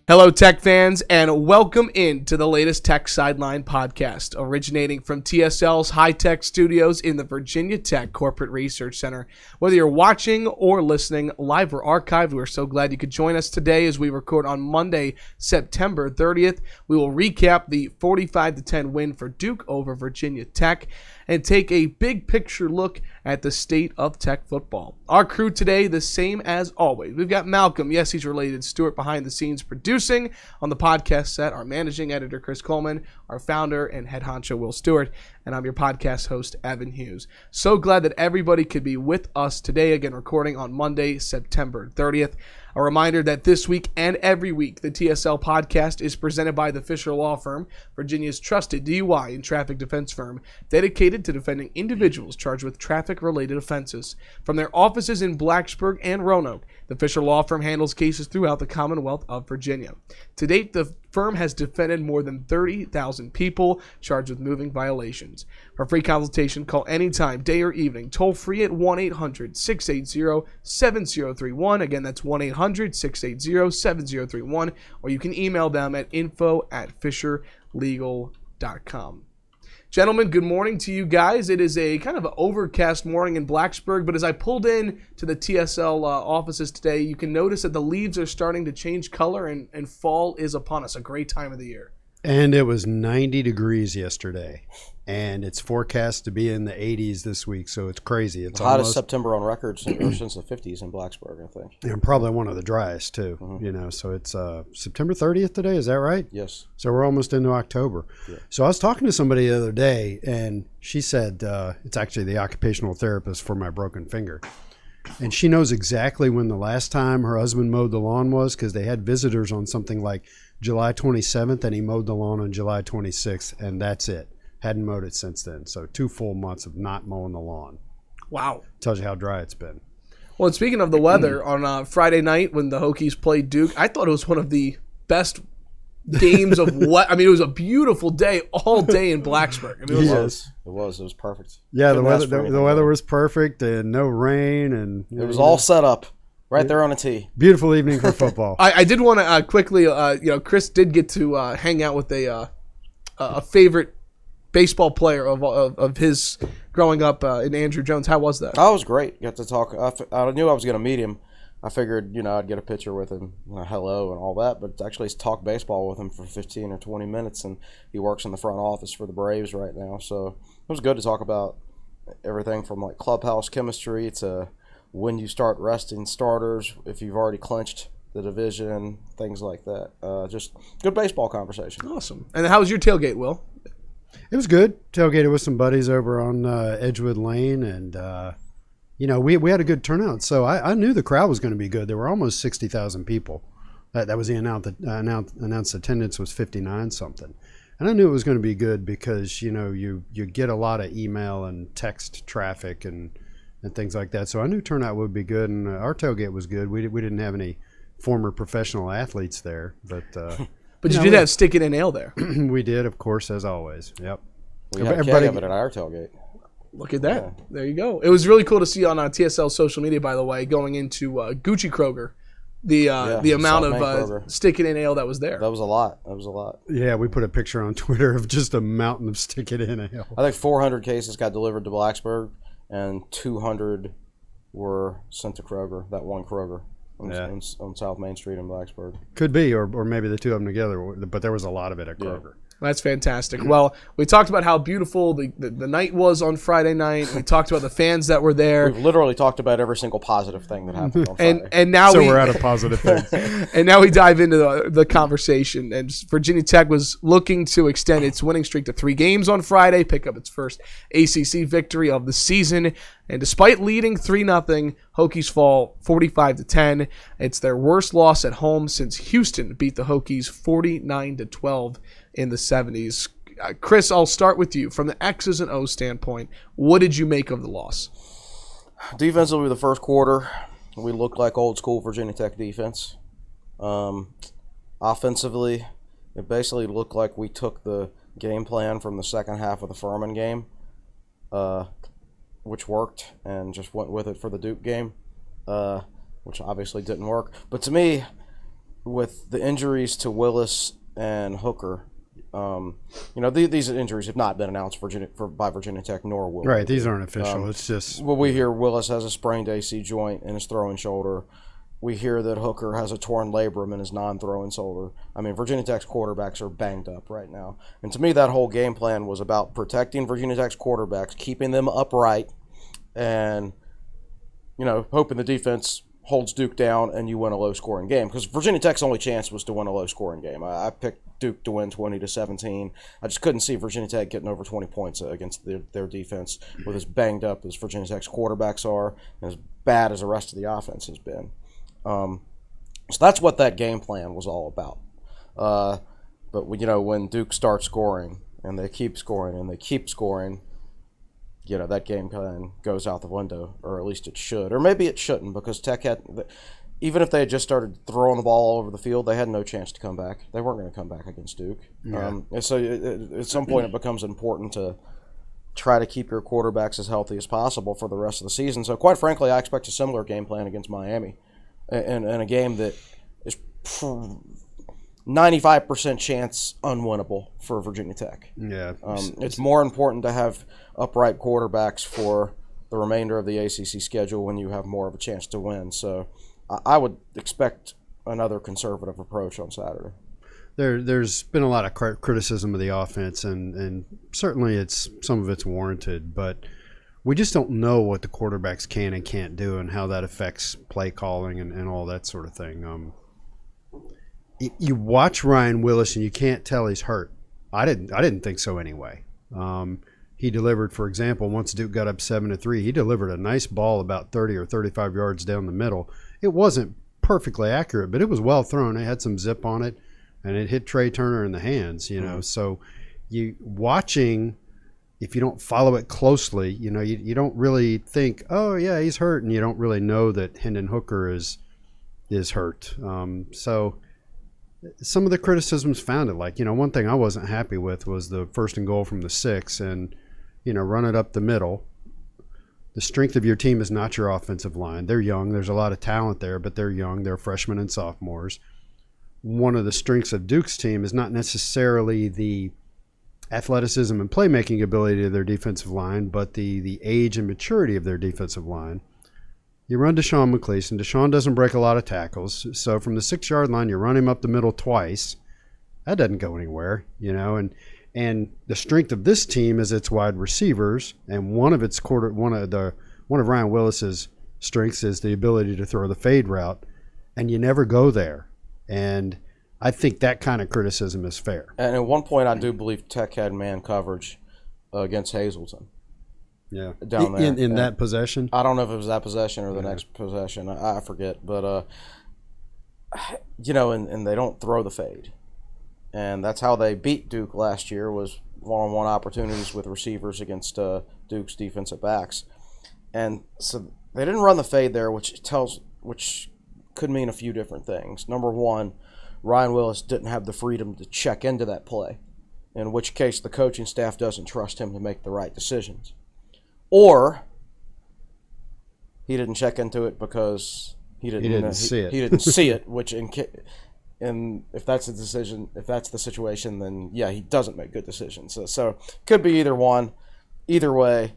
Hello, Tech fans, and welcome into the latest TechSideline podcast, originating from TSL's high-tech studios in the Virginia Tech Corporate Research Center. Whether you're watching or listening live or archived, we're so glad you could join us today as we record on Monday, September 30th. We will recap the 45-10 win for Duke over Virginia Tech and take a big picture look at the state of Tech football. Our crew today, the same as always. We've got Malcolm, yes, he's related, Stewart behind the scenes producing on the podcast set, our managing editor, Chris Coleman, our founder and head honcho, Will Stewart, and I'm your podcast host, Evan Hughes. So glad that everybody could be with us today, again, recording on Monday, September 30th. A reminder that this week and every week, the TSL podcast is presented by the Fisher Law Firm, Virginia's trusted DUI and traffic defense firm, dedicated to defending individuals charged with traffic-related offenses. From their offices in Blacksburg and Roanoke, the Fisher Law Firm handles cases throughout the Commonwealth of Virginia. To date, the firm has defended more than 30,000 people charged with moving violations. For a free consultation, call anytime, day or evening, toll free at 1-800-680-7031. Again, that's 1-800-680-7031, or you can email them at info@fisherlegal.com. Gentlemen, good morning to you guys. It is a kind of an overcast morning in Blacksburg, but as I pulled in to the TSL offices today, you can notice that the leaves are starting to change color and fall is upon us, a great time of the year. And it was 90 degrees yesterday, and it's forecast to be in the 80s this week, so it's crazy. It's the hottest September on record since the 50s in Blacksburg, I think. And probably one of the driest, too. So it's September 30th today, is that right? Yes. So we're almost into October. Yeah. So I was talking to somebody the other day, and she said it's actually the occupational therapist for my broken finger. And she knows exactly when the last time her husband mowed the lawn was, because they had visitors on something like July 27th, and he mowed the lawn on July 26th, and that's it. Hadn't mowed it since then. So 2 full months of not mowing the lawn. Wow. Tells you how dry it's been. Well, and speaking of the weather, on Friday night when the Hokies played Duke, I thought it was one of the best games of what? I mean, it was a beautiful day all day in Blacksburg. I mean, It was perfect. Yeah, the weather was perfect and no rain, and it was all set up right there on a tee. Beautiful evening for football. I did want to quickly, Chris did get to hang out with a favorite baseball player of his growing up in Andrew Jones. How was that? Oh, it was great. Got to talk. I knew I was going to meet him. I figured, I'd get a picture with him, hello and all that, but actually talk baseball with him for 15 or 20 minutes, and he works in the front office for the Braves right now. So it was good to talk about everything from like clubhouse chemistry to when you start resting starters, if you've already clinched the division, things like that. Just good baseball conversation. Awesome. And how was your tailgate, Will? It was good. Tailgated with some buddies over on Edgewood Lane, and we had a good turnout. So I knew the crowd was going to be good. There were almost 60,000 people. That was the announced attendance was 59 something. And I knew it was going to be good because you get a lot of email and text traffic and things like that. So I knew turnout would be good, and our tailgate was good. We didn't have any former professional athletes there, but but you did have Stick It and Ale there. We did, of course, as always. Yep. We had a keg of it at our tailgate. Look at that. Yeah. There you go. It was really cool to see on TSL social media, by the way, going into Gucci Kroger, the amount of Stick It in Ale that was there. That was a lot. Yeah, we put a picture on Twitter of just a mountain of Stick It in Ale. I think 400 cases got delivered to Blacksburg, and 200 were sent to Kroger, that one Kroger on South Main Street in Blacksburg. Could be, or maybe the two of them together, but there was a lot of it at Kroger. That's fantastic. Well, we talked about how beautiful the night was on Friday night. We talked about the fans that were there. We've literally talked about every single positive thing that happened on Friday. And now we're out of positive things. And now we dive into the conversation. And Virginia Tech was looking to extend its winning streak to 3 games on Friday, pick up its first ACC victory of the season. And despite leading 3-0, Hokies fall 45-10. It's their worst loss at home since Houston beat the Hokies 49-12 in the 70s. Chris, I'll start with you. From the X's and O's standpoint, what did you make of the loss? Defensively, the first quarter, we looked like old school Virginia Tech defense. Offensively, it basically looked like we took the game plan from the second half of the Furman game, which worked, and just went with it for the Duke game, which obviously didn't work. But to me, with the injuries to Willis and Hooker, these injuries have not been announced by Virginia Tech, nor will Right, these aren't official. It's just we hear Willis has a sprained AC joint in his throwing shoulder. We hear that Hooker has a torn labrum in his non-throwing shoulder. I mean, Virginia Tech's quarterbacks are banged up right now. And to me, that whole game plan was about protecting Virginia Tech's quarterbacks, keeping them upright, and, hoping the defense holds Duke down and you win a low-scoring game. Because Virginia Tech's only chance was to win a low-scoring game. I picked Duke to win 20-17. I just couldn't see Virginia Tech getting over 20 points against their defense with as banged up as Virginia Tech's quarterbacks are and as bad as the rest of the offense has been. So that's what that game plan was all about. But when Duke starts scoring and they keep scoring and they keep scoring, that game plan goes out the window, or at least it should, or maybe it shouldn't, because Tech even if they had just started throwing the ball all over the field, they had no chance to come back. They weren't going to come back against Duke. Yeah. And so at some point it becomes important to try to keep your quarterbacks as healthy as possible for the rest of the season. So quite frankly, I expect a similar game plan against Miami. And a game that is 95% chance unwinnable for Virginia Tech. Yeah. It's more important to have upright quarterbacks for the remainder of the ACC schedule when you have more of a chance to win. So I would expect another conservative approach on Saturday. There's been a lot of criticism of the offense, and certainly some of it's warranted, but we just don't know what the quarterbacks can and can't do and how that affects play calling and all that sort of thing. You watch Ryan Willis and you can't tell he's hurt. I didn't think so anyway. He delivered, for example, once Duke got up 7-3, he delivered a nice ball about 30 or 35 yards down the middle. It wasn't perfectly accurate, but it was well thrown. It had some zip on it, and it hit Trey Turner in the hands. So you watching. If you don't follow it closely, you don't really think, oh, yeah, he's hurt, and you don't really know that Hendon Hooker is hurt. So some of the criticisms found it. Like, one thing I wasn't happy with was the 1st and goal from the 6 and, run it up the middle. The strength of your team is not your offensive line. They're young. There's a lot of talent there, but they're young. They're freshmen and sophomores. One of the strengths of Duke's team is not necessarily the athleticism and playmaking ability of their defensive line, but the age and maturity of their defensive line. You run Deshaun McCleason. Deshaun doesn't break a lot of tackles. So from the 6-yard line, you run him up the middle twice. That doesn't go anywhere, and the strength of this team is its wide receivers, and one of Ryan Willis's strengths is the ability to throw the fade route, and you never go there. And I think that kind of criticism is fair. And at one point, I do believe Tech had man coverage against Hazleton. Yeah, down there in that possession. I don't know if it was that possession or the next possession. I forget, but and they don't throw the fade, and that's how they beat Duke last year, was one-on-one opportunities with receivers against Duke's defensive backs, and so they didn't run the fade there, which could mean a few different things. Number one, Ryan Willis didn't have the freedom to check into that play, in which case the coaching staff doesn't trust him to make the right decisions. Or he didn't check into it because he didn't see it. He didn't see it, which and if that's the decision, if that's the situation, then yeah, he doesn't make good decisions. So could be either one. Either way,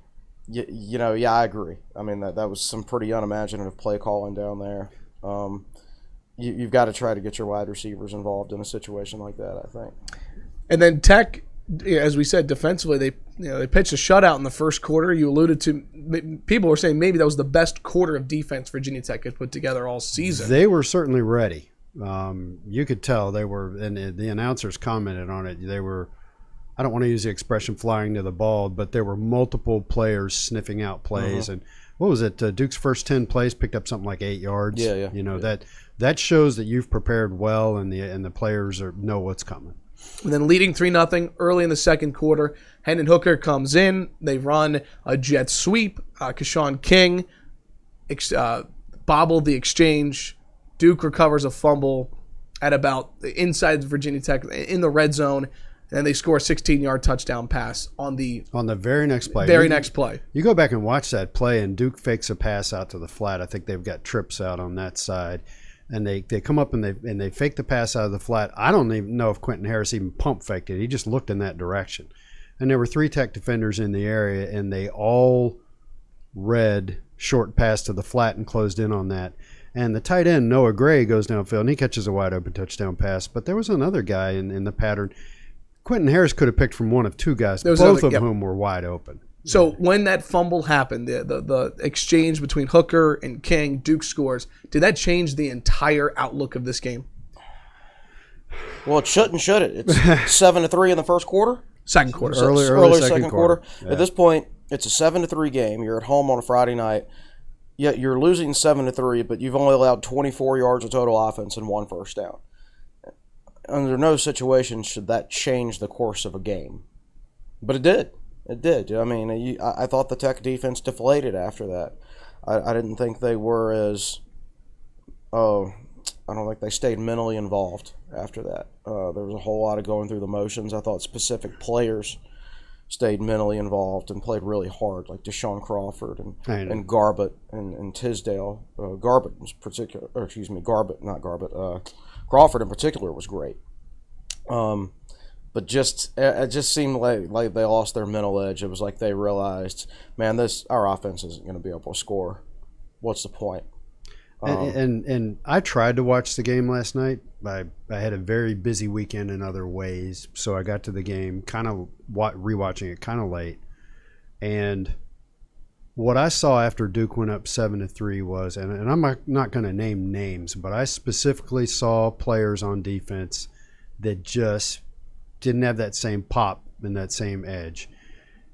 I agree. I mean, that was some pretty unimaginative play calling down there. You've got to try to get your wide receivers involved in a situation like that, I think. And then Tech, as we said, defensively, they pitched a shutout in the first quarter. You alluded to, people were saying maybe that was the best quarter of defense Virginia Tech had put together all season. They were certainly ready. You could tell they were, and the announcers commented on it. They were, I don't want to use the expression flying to the ball, but there were multiple players sniffing out plays. And what was it? Duke's first 10 plays picked up something like 8 yards. Yeah. That shows that you've prepared well, and the players know what's coming. And then leading 3-0 early in the second quarter, Hendon Hooker comes in. They run a jet sweep. Keshawn King bobbled the exchange. Duke recovers a fumble at about inside Virginia Tech in the red zone. And then they score a 16-yard touchdown pass on the very next play. Next play. You go back and watch that play, and Duke fakes a pass out to the flat. I think they've got trips out on that side. and they come up and they fake the pass out of the flat. I don't even know if Quentin Harris even pump faked it. He just looked in that direction. And there were 3 Tech defenders in the area, and they all read short pass to the flat and closed in on that. And the tight end, Noah Gray, goes downfield, and he catches a wide-open touchdown pass. But there was another guy in the pattern. Quentin Harris could have picked from one of 2 guys, both of whom were wide open. So when that fumble happened, the exchange between Hooker and King, Duke scores, did that change the entire outlook of this game? Well, it shouldn't, should it? It's 7-3 in the first quarter? Second quarter. Early second quarter. Yeah. At this point, it's a 7-3 game. You're at home on a Friday night. Yet you're losing 7-3, but you've only allowed 24 yards of total offense and 1 first down. Under no situation should that change the course of a game. But it did. It did. I mean, I thought the Tech defense deflated after that. I didn't think they were as I don't think they stayed mentally involved after that. There was a whole lot of going through the motions. I thought specific players stayed mentally involved and played really hard, like Deshaun Crawford and Garbutt and Tisdale. Garbutt in particular, or excuse me, Garbutt, not Garbutt. Crawford in particular was great. But it just seemed like they lost their mental edge. It was like they realized, man, our offense isn't going to be able to score. What's the point? And I tried to watch the game last night. I had a very busy weekend in other ways, so I got to the game kind of rewatching it kind of late. And what I saw after Duke went up 7-3 was, and I'm not going to name names, but I specifically saw players on defense that just didn't have that same pop and that same edge.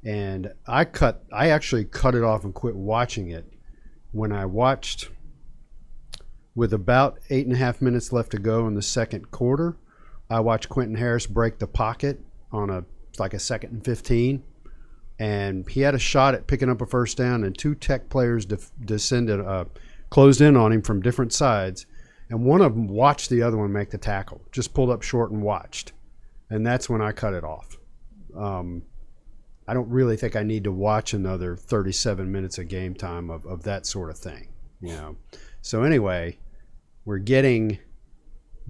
And I actually cut it off and quit watching it when I watched, with about 8.5 minutes left to go in the second quarter, I watched Quentin Harris break the pocket on a 2nd and 15. And he had a shot at picking up a first down, and 2 Tech players closed in on him from different sides. And one of them watched the other one make the tackle, just pulled up short and watched. And that's when I cut it off. I don't really think I need to watch another 37 minutes of game time of that sort of thing. So anyway, we're getting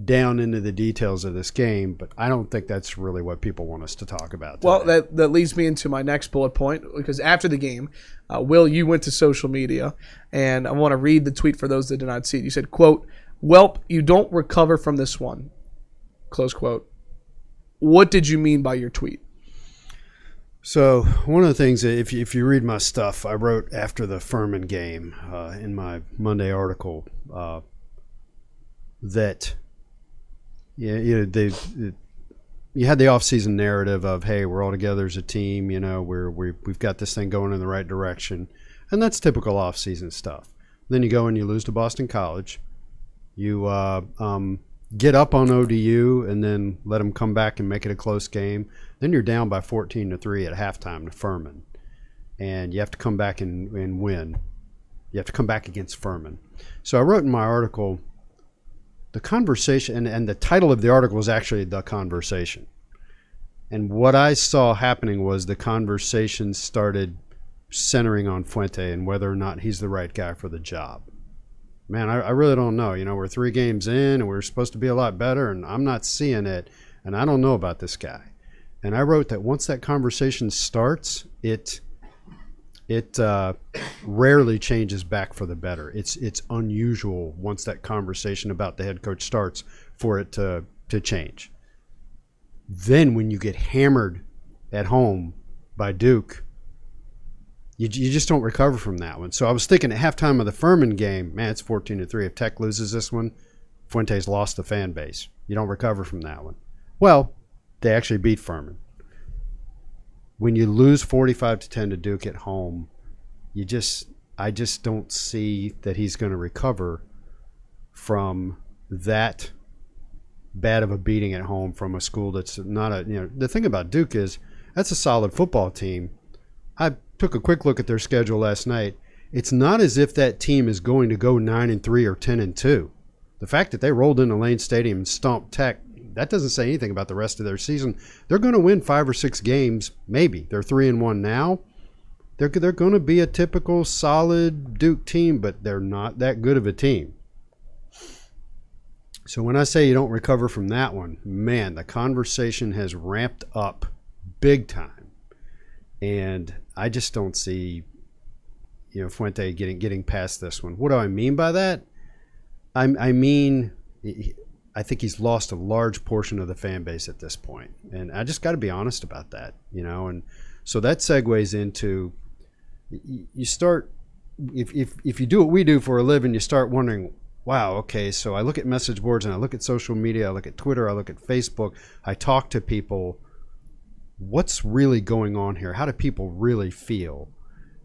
down into the details of this game, but I don't think that's really what people want us to talk about today. Well, that leads me into my next bullet point, because after the game, Will, you went to social media, and I want to read the tweet for those that did not see it. You said, quote, "Welp, you don't recover from this one," close quote. What did you mean by your tweet? So one of the things, if you read my stuff, I wrote after the Furman game in my Monday article that you had the offseason narrative of, hey, we're all together as a team, we've got this thing going in the right direction, and that's typical offseason stuff. Then you go and you lose to Boston College, you get up on ODU and then let them come back and make it a close game. Then you're down by 14-3 at halftime to Furman, and you have to come back and win. You have to come back against Furman. So I wrote in my article, the conversation, and the title of the article was actually The Conversation. And what I saw happening was the conversation started centering on Fuente and whether or not he's the right guy for the job. Man, I really don't know. We're 3 games in, and we're supposed to be a lot better, and I'm not seeing it, and I don't know about this guy. And I wrote that once that conversation starts, it rarely changes back for the better. It's unusual once that conversation about the head coach starts for it to change. Then when you get hammered at home by Duke, you just don't recover from that one. So I was thinking at halftime of the Furman game, man, it's 14-3. If Tech loses this one, Fuente's lost the fan base. You don't recover from that one. Well, they actually beat Furman. When you lose 45-10 to Duke at home, I just don't see that he's going to recover from that bad of a beating at home from a school that's not the thing about Duke is that's a solid football team. I took a quick look at their schedule last night. It's not as if that team is going to go 9-3 or 10-2. The fact that they rolled into Lane Stadium and stomped Tech, that doesn't say anything about the rest of their season. They're going to win 5 or 6 games, maybe. They're 3-1 now. They're going to be a typical solid Duke team, but they're not that good of a team. So when I say you don't recover from that one, man, the conversation has ramped up big time. And I just don't see, Fuente getting past this one. What do I mean by that? I mean, I think he's lost a large portion of the fan base at this point. And I just got to be honest about that, And so that segues into, you start, if you do what we do for a living, you start wondering, wow, okay, so I look at message boards and I look at social media, I look at Twitter, I look at Facebook, I talk to people. What's really going on here? How do people really feel?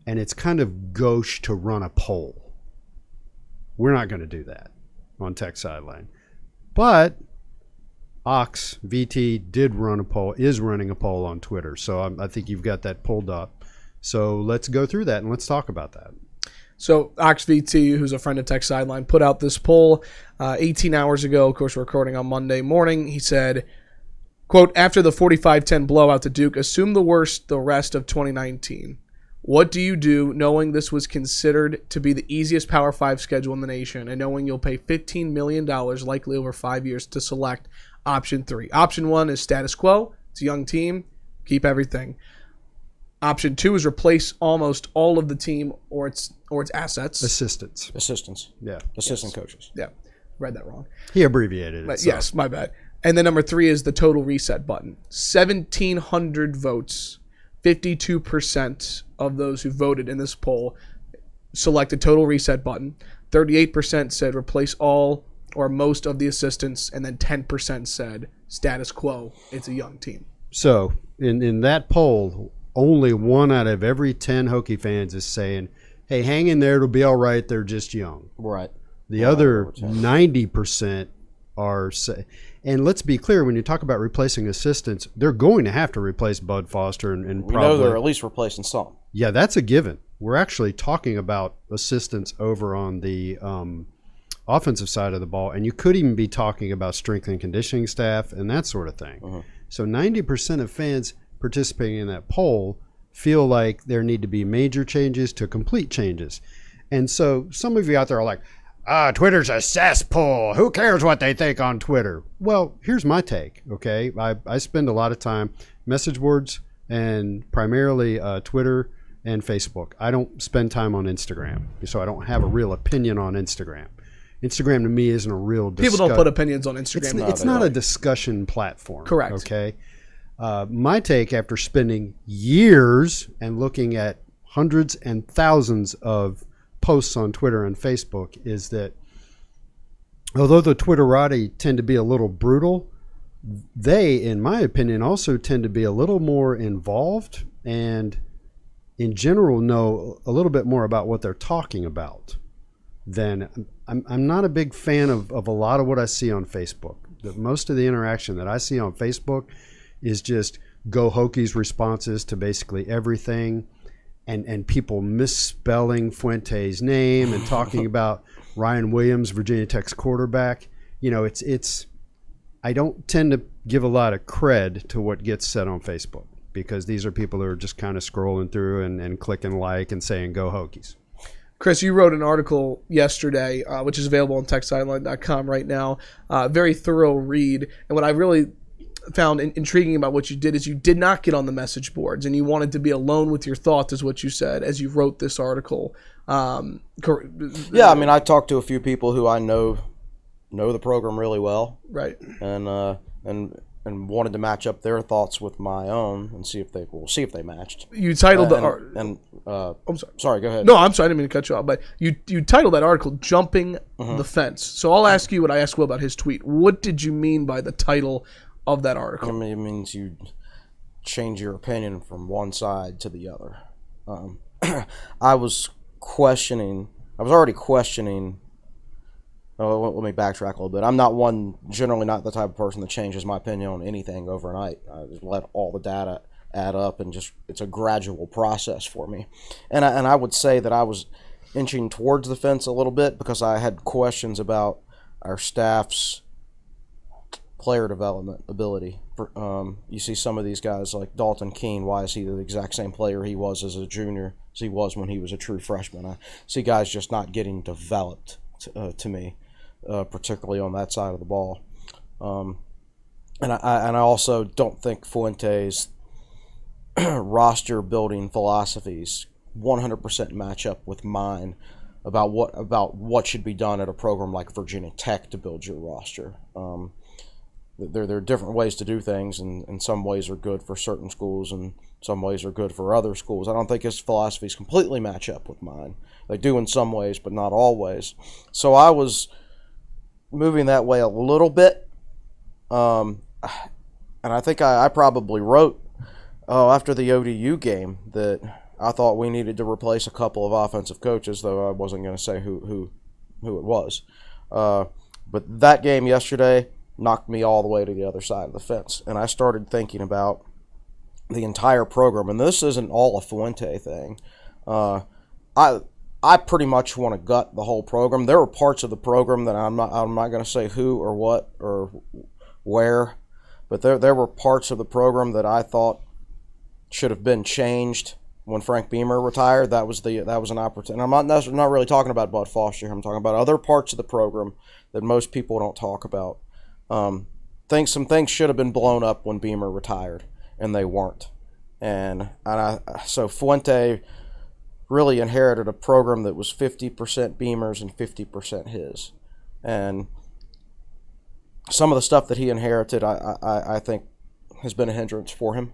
And it's kind of gauche to run a poll. We're not going to do that on TechSideline. But Ox, VT did run a poll, is running a poll on Twitter. So I think you've got that pulled up. So let's go through that and let's talk about that. So OxVT, who's a friend of TechSideline, put out this poll 18 hours ago. Of course, we're recording on Monday morning. He said, quote, after the 45-10 blowout to Duke, assume the worst the rest of 2019. What do you do knowing this was considered to be the easiest Power 5 schedule in the nation and knowing you'll pay $15 million likely over 5 years to select option 3? Option 1 is status quo. It's a young team. Keep everything. Option 2 is replace almost all of the team or its assets. Assistants. Yeah. Assistant coaches. Yeah. Read that wrong. He abbreviated it. But yes, my bad. And then number 3 is the total reset button. 1,700 votes. 52% of those who voted in this poll selected total reset button. 38% said replace all or most of the assistants. And then 10% said status quo. It's a young team. So in that poll, only 1 out of every 10 Hokie fans is saying, hey, hang in there, it'll be all right, they're just young. Right. The other 90% are and let's be clear, when you talk about replacing assistants, they're going to have to replace Bud Foster and we probably know they're at least replacing some. Yeah, that's a given. We're actually talking about assistants over on the offensive side of the ball, and you could even be talking about strength and conditioning staff and that sort of thing. Mm-hmm. So 90% of fans participating in that poll feel like there need to be major changes to complete changes. And so some of you out there are like, Twitter's a cesspool. Who cares what they think on Twitter? Well, here's my take, okay? I spend a lot of time message boards and primarily Twitter and Facebook. I don't spend time on Instagram, so I don't have a real opinion on Instagram. Instagram to me isn't a real discussion. People don't put opinions on Instagram. It's not a discussion platform. Correct. Okay? My take, after spending years and looking at hundreds and thousands of posts on Twitter and Facebook, is that although the Twitterati tend to be a little brutal, they, in my opinion, also tend to be a little more involved and in general know a little bit more about what they're talking about than I'm not a big fan of a lot of what I see on Facebook. Most of the interaction that I see on Facebook is just Go Hokies responses to basically everything, and people misspelling Fuente's name and talking about Ryan Williams, Virginia Tech's quarterback. It's I don't tend to give a lot of cred to what gets said on Facebook, because these are people who are just kind of scrolling through and clicking like and saying Go Hokies. Chris, you wrote an article yesterday, which is available on TechSideline.com right now. Very thorough read. And what I really found intriguing about what you did is you did not get on the message boards, and you wanted to be alone with your thoughts, is what you said as you wrote this article. Yeah, I mean, I talked to a few people who I know the program really well, right, and wanted to match up their thoughts with my own and see if they matched. You titled I'm sorry, go ahead. No, I'm sorry, I didn't mean to cut you off, but you titled that article "Jumping the Fence." So I'll ask you what I asked Will about his tweet. What did you mean by the title of that article? I mean, it means you change your opinion from one side to the other. I was already questioning. Let me backtrack a little bit. I'm generally not the type of person that changes my opinion on anything overnight. I just let all the data add up, and it's a gradual process for me. And I would say that I was inching towards the fence a little bit because I had questions about our staff's player development ability. You see some of these guys like Dalton Keene. Why is he the exact same player he was as a junior as he was when he was a true freshman? I see guys just not getting developed to me. particularly on that side of the ball. And I also don't think Fuente's roster building philosophies 100% match up with mine about what should be done at a program like Virginia Tech to build your roster. There are different ways to do things, and some ways are good for certain schools, and some ways are good for other schools. I don't think his philosophies completely match up with mine. They do in some ways, but not always. So I was moving that way a little bit, and I think I probably wrote after the ODU game that I thought we needed to replace a couple of offensive coaches, though I wasn't going to say who it was. But that game yesterday knocked me all the way to the other side of the fence, and I started thinking about the entire program. And this isn't all a Fuente thing. I pretty much want to gut the whole program. There were parts of the program that I'm not going to say who or what or where, but there were parts of the program that I thought should have been changed when Frank Beamer retired. That was an opportunity. And I'm not really talking about Bud Foster here. I'm talking about other parts of the program that most people don't talk about. Some things should have been blown up when Beamer retired, and they weren't. So Fuente really inherited a program that was 50% Beamer's and 50% his. And some of the stuff that he inherited, I think, has been a hindrance for him.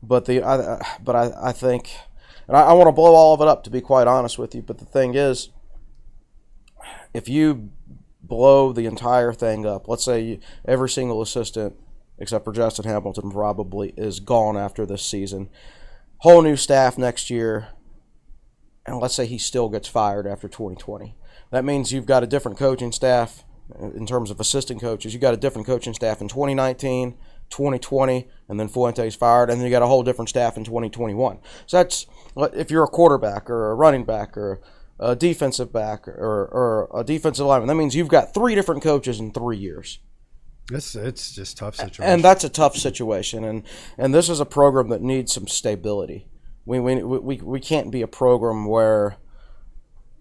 But I think, and I want to blow all of it up, to be quite honest with you. But the thing is, if you blow the entire thing up, let's say every single assistant except for Justin Hamilton probably is gone after this season, whole new staff next year, and let's say he still gets fired after 2020. That means you've got a different coaching staff in terms of assistant coaches. You've got a different coaching staff in 2019, 2020, and then Fuente's fired, and then you got a whole different staff in 2021. So that's, if you're a quarterback or a running back or a defensive back or a defensive lineman, that means you've got 3 different coaches in 3 years. It's just a tough situation. And that's a tough situation, and this is a program that needs some stability. We can't be a program where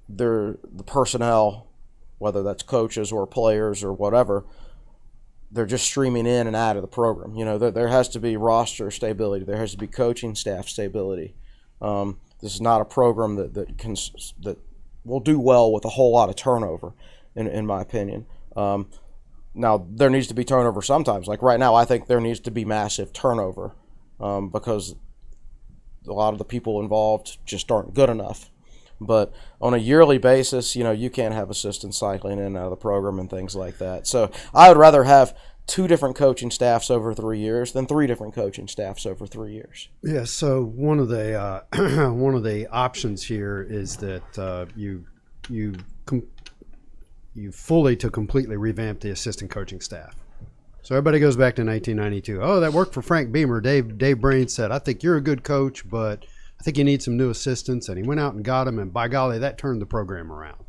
the personnel, whether that's coaches or players or whatever, they're just streaming in and out of the program. You know, there has to be roster stability. There has to be coaching staff stability. This is not a program that will do well with a whole lot of turnover, in my opinion. Now, there needs to be turnover sometimes. Like right now, I think there needs to be massive turnover because a lot of the people involved just aren't good enough. But on a yearly basis, you know, you can't have assistants cycling in and out of the program and things like that. So I would rather have 2 different coaching staffs over 3 years than 3 different coaching staffs over 3 years. Yeah. So one of the one of the options here is that you fully to completely revamp the assistant coaching staff. So everybody goes back to 1992. Oh, that worked for Frank Beamer. Dave Brain said, "I think you're a good coach, but I think you need some new assistants," and he went out and got them, and by golly, that turned the program around.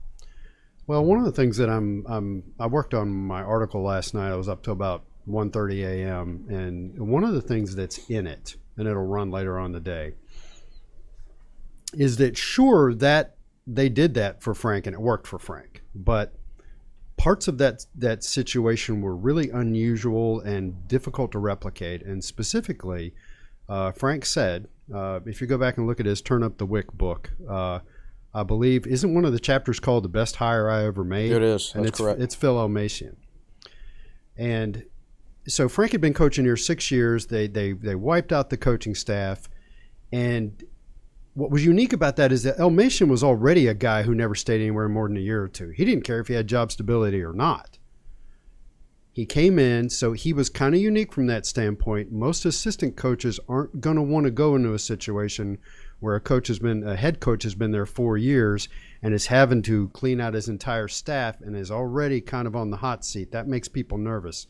Well, one of the things that I worked on my article last night. I was up till about 1:30 a.m., and one of the things that's in it, and it'll run later on the day, is that sure that they did that for Frank and it worked for Frank, but parts of that situation were really unusual and difficult to replicate. And specifically, Frank said, if you go back and look at his Turn Up the Wick book, I believe, isn't one of the chapters called The Best Hire I Ever Made? It is. That's correct. It's Phil Elmasian. And so Frank had been coaching here 6 years. They wiped out the coaching staff. And what was unique about that is that Elmasian was already a guy who never stayed anywhere more than a year or 2. He didn't care if he had job stability or not. He came in, so he was kind of unique from that standpoint. Most assistant coaches aren't going to want to go into a situation where a head coach has been there 4 years and is having to clean out his entire staff and is already kind of on the hot seat. That makes people nervous.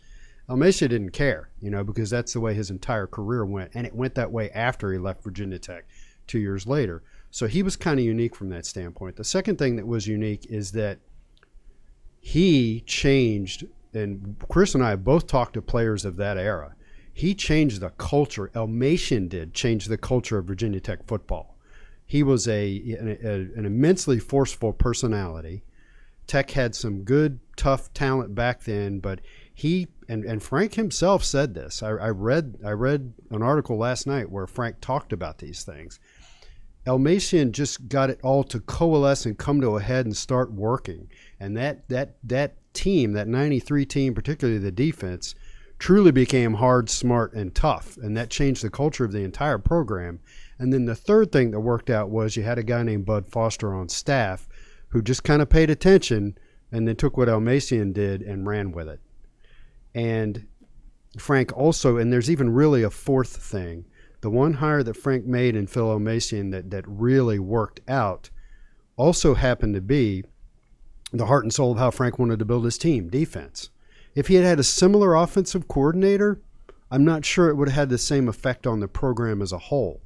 Elmasian didn't care, because that's the way his entire career went, and it went that way after he left Virginia Tech 2 years later. So he was kind of unique from that standpoint. The second thing that was unique is that he changed, and Chris and I both talked to players of that era. He changed the culture. Elmasian did change the culture of Virginia Tech football. He was an immensely forceful personality Tech had some good, tough talent back then, but he and Frank himself said this. I read an article last night where Frank talked about these things. Elmasian just got it all to coalesce and come to a head and start working. And that team, that 93 team, particularly the defense, truly became hard, smart, and tough. And that changed the culture of the entire program. And then the third thing that worked out was you had a guy named Bud Foster on staff who just kind of paid attention and then took what Elmasian did and ran with it. And Frank also, and there's even really a fourth thing, the one hire that Frank made in Phil Elmasian that really worked out also happened to be the heart and soul of how Frank wanted to build his team, defense. If he had had a similar offensive coordinator, I'm not sure it would have had the same effect on the program as a whole.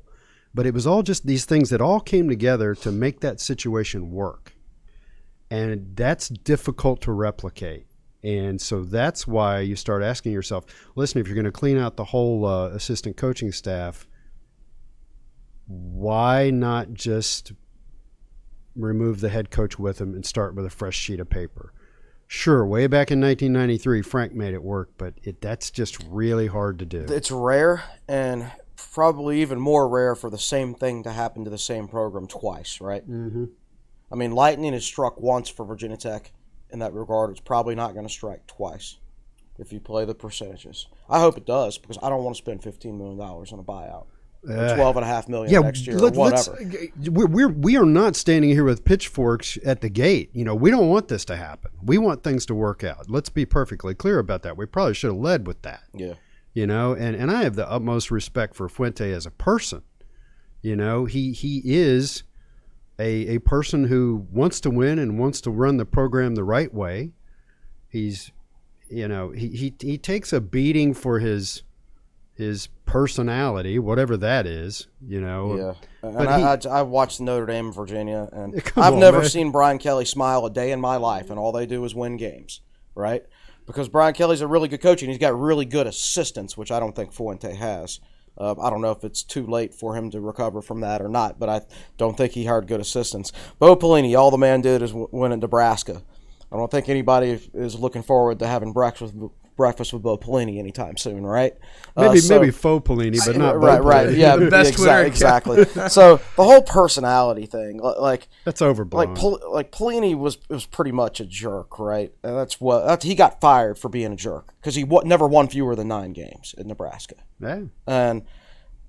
But it was all just these things that all came together to make that situation work. And that's difficult to replicate. And so that's why you start asking yourself, listen, if you're going to clean out the whole assistant coaching staff, why not just remove the head coach with him and start with a fresh sheet of paper? Sure, way back in 1993, Frank made it work, but that's just really hard to do. It's rare, and probably even more rare for the same thing to happen to the same program twice, right? Mm-hmm. I mean, lightning has struck once for Virginia Tech. In that regard, it's probably not going to strike twice if you play the percentages. I hope it does, because I don't want to spend $15 million on a buyout. Or $12.5 million next year, or whatever. We are not standing here with pitchforks at the gate. You know, we don't want this to happen. We want things to work out. Let's be perfectly clear about that. We probably should have led with that. Yeah. You know, and I have the utmost respect for Fuente as a person. You know, he is a person who wants to win and wants to run the program the right way. He's, you know, he takes a beating for his personality, whatever that is, you know. Yeah, but I watched Notre Dame, Virginia, and I've never seen Brian Kelly smile a day in my life, and all they do is win games, right? Because Brian Kelly's a really good coach, and he's got really good assistants, which I don't think Fuente has. I don't know if it's too late for him to recover from that or not, but I don't think he hired good assistants. Bo Pelini, all the man did is win in Nebraska. I don't think anybody is looking forward to having breakfast with Bo Pelini anytime soon, right? Maybe faux Pelini, but not right, Bo right, Pelini. yeah, The best winner. exactly. So the whole personality thing, like that's overblown. Like Pelini was pretty much a jerk, right? And he got fired for being a jerk because he never won fewer than 9 games in Nebraska. Yeah. And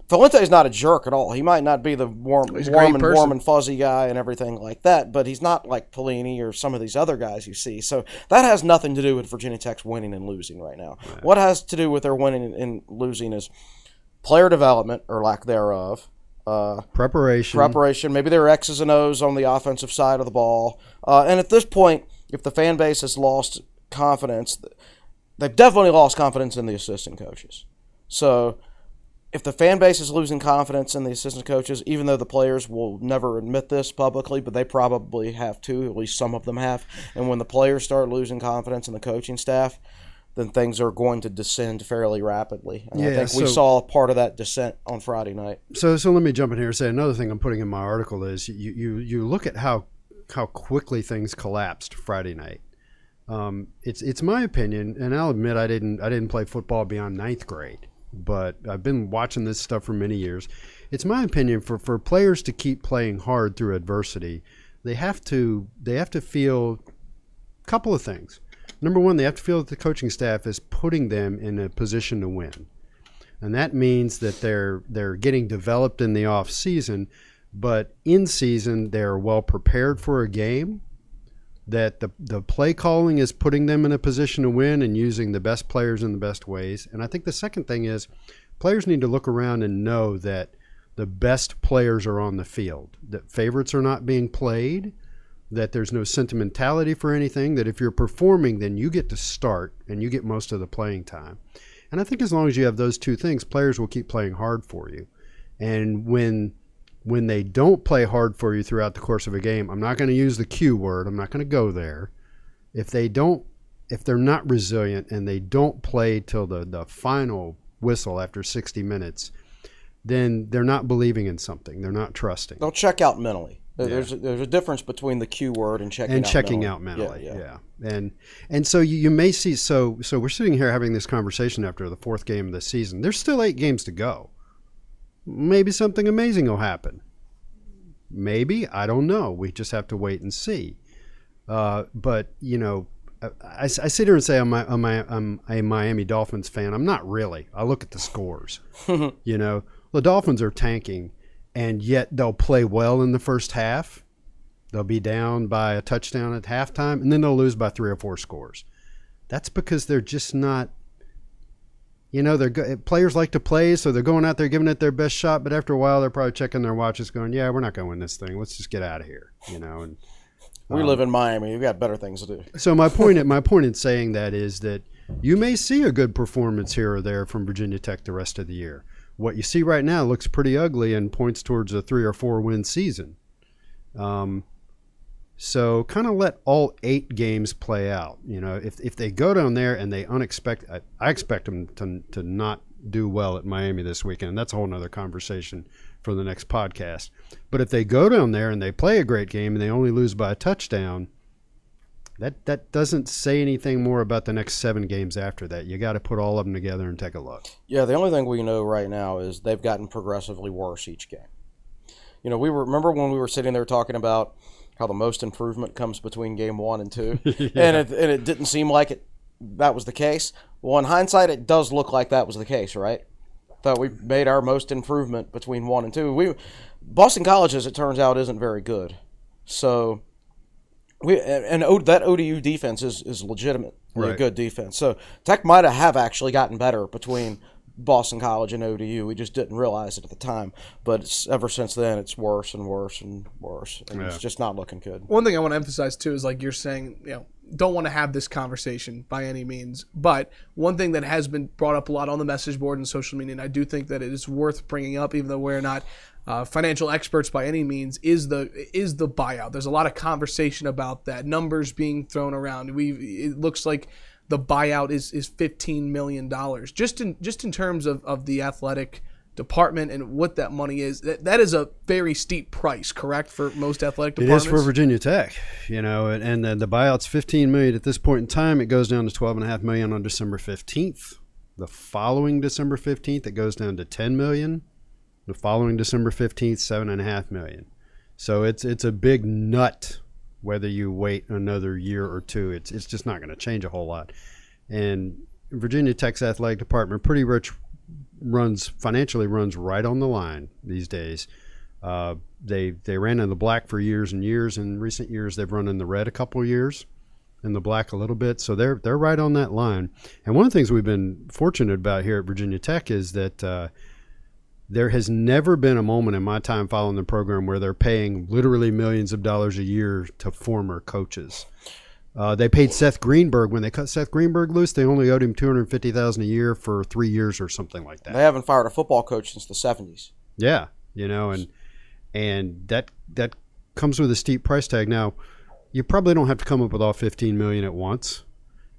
Fuente's not a jerk at all. He might not be the warm and fuzzy guy and everything like that, but he's not like Pelini or some of these other guys you see. So that has nothing to do with Virginia Tech's winning and losing right now. Right. What has to do with their winning and losing is player development or lack thereof. Preparation. Maybe there are X's and O's on the offensive side of the ball. And at this point, if the fan base has lost confidence, they've definitely lost confidence in the assistant coaches. So if the fan base is losing confidence in the assistant coaches, even though the players will never admit this publicly, but they probably have to, at least some of them have, and when the players start losing confidence in the coaching staff, then things are going to descend fairly rapidly. And I think we saw part of that descent on Friday night. So let me jump in here and say another thing I'm putting in my article is you look at how quickly things collapsed Friday night. It's my opinion, and I'll admit I didn't play football beyond 9th grade. But I've been watching this stuff for many years. It's my opinion for players to keep playing hard through adversity, they have to feel a couple of things. Number one, they have to feel that the coaching staff is putting them in a position to win. And that means that they're getting developed in the off season, but in season they're well prepared for a game, that the play calling is putting them in a position to win and using the best players in the best ways. And I think the second thing is players need to look around and know that the best players are on the field, that favorites are not being played, that there's no sentimentality for anything, that if you're performing, then you get to start and you get most of the playing time. And I think as long as you have those two things, players will keep playing hard for you. And when they don't play hard for you throughout the course of a game, I'm not going to use the Q word. I'm not going to go there. If they're not resilient and they don't play till the final whistle after 60 minutes, then they're not believing in something. They're not trusting. They'll check out mentally. There's a difference between the Q word and checking out mentally. Yeah. And so you may see, so we're sitting here having this conversation after the 4th game of the season. There's still 8 games to go. Maybe something amazing will happen. Maybe, I don't know. We just have to wait and see. But I sit here and say I'm a Miami Dolphins fan. I'm not really. I look at the scores. The Dolphins are tanking, and yet they'll play well in the first half. They'll be down by a touchdown at halftime, and then they'll lose by 3 or 4 scores. That's because they're just not. Players like to play, so they're going out there giving it their best shot. But after a while, they're probably checking their watches, going, "Yeah, we're not going to win this thing. Let's just get out of here." And we live in Miami. We've got better things to do. So my point in saying that is that you may see a good performance here or there from Virginia Tech the rest of the year. What you see right now looks pretty ugly and points towards a 3 or 4 win season. So kind of let all 8 games play out. If they go down there and they I expect them to not do well at Miami this weekend. That's a whole nother conversation for the next podcast. But if they go down there and they play a great game and they only lose by a touchdown, that doesn't say anything more about the next 7 games after that. You got to put all of them together and take a look. Yeah, the only thing we know right now is they've gotten progressively worse each game. Remember when we were sitting there talking about how the most improvement comes between game 1 and 2, Yeah. and it didn't seem like that was the case. Well, in hindsight, it does look like that was the case, right? That we made our most improvement between 1 and 2. Boston College, as it turns out, isn't very good. So that ODU defense is legitimately a good defense. So Tech might have actually gotten better between Boston College and ODU. We just didn't realize it at the time. But ever since then, it's worse and worse and worse. And it's just not looking good. One thing I want to emphasize, too, is like you're saying, don't want to have this conversation by any means. But one thing that has been brought up a lot on the message board and social media, and I do think that it is worth bringing up, even though we're not financial experts by any means, is the buyout. There's a lot of conversation about that, numbers being thrown around. It looks like the buyout is $15 million. Just in terms of the athletic department and what that money is, that is a very steep price, correct, for most athletic departments? It is for Virginia Tech, and the buyout's $15 million at this point in time. It goes down to $12.5 million on December 15th. The following December 15th, it goes down to $10 million. The following December 15th, $7.5 million. So it's a big nut. Whether you wait another year or 2, it's just not going to change a whole lot. And Virginia Tech's athletic department financially runs right on the line these days. They ran in the black for years and years. In recent years, they've run in the red a couple of years, in the black a little bit. So they're right on that line. And one of the things we've been fortunate about here at Virginia Tech is that there has never been a moment in my time following the program where they're paying literally millions of dollars a year to former coaches. They paid Seth Greenberg. When they cut Seth Greenberg loose, they only owed him $250,000 a year for 3 years or something like that. They haven't fired a football coach since the 70s. Yeah, and that comes with a steep price tag. Now, you probably don't have to come up with all $15 million at once.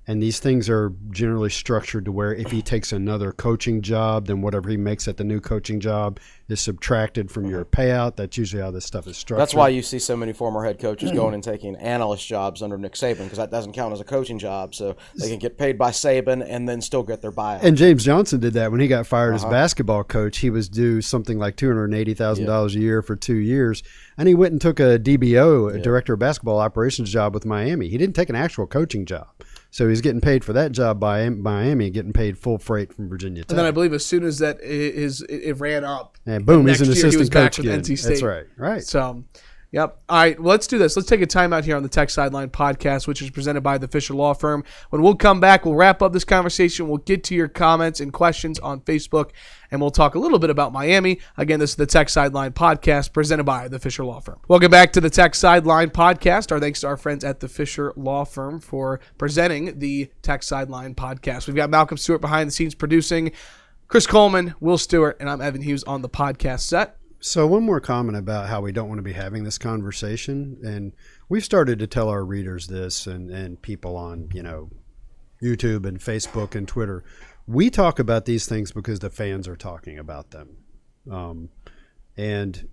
And these things are generally structured to where if he takes another coaching job, then whatever he makes at the new coaching job is subtracted from your payout. That's usually how this stuff is structured. That's why you see so many former head coaches going and taking analyst jobs under Nick Saban, because that doesn't count as a coaching job. So they can get paid by Saban and then still get their buyout. And James Johnson did that when he got fired as basketball coach. He was due something like $280,000 a year for 2 years. And he went and took a DBO, a director of basketball operations job with Miami. He didn't take an actual coaching job. So he's getting paid for that job by Miami, getting paid full freight from Virginia Tech. And then I believe as soon as that it ran up, and boom, he's an assistant coach again. NC State. That's right. So, yep. All right, well, let's do this. Let's take a timeout here on the Tech Sideline podcast, which is presented by the Fisher Law Firm. When we'll come back, we'll wrap up this conversation. We'll get to your comments and questions on Facebook, and we'll talk a little bit about Miami. Again, this is the Tech Sideline podcast presented by the Fisher Law Firm. Welcome back to the Tech Sideline podcast. Our thanks to our friends at the Fisher Law Firm for presenting the Tech Sideline podcast. We've got Malcolm Stewart behind the scenes producing, Chris Coleman, Will Stewart, and I'm Evan Hughes on the podcast set. So one more comment about how we don't want to be having this conversation, and we've started to tell our readers this and people on YouTube and Facebook and Twitter. We talk about these things because the fans are talking about them. And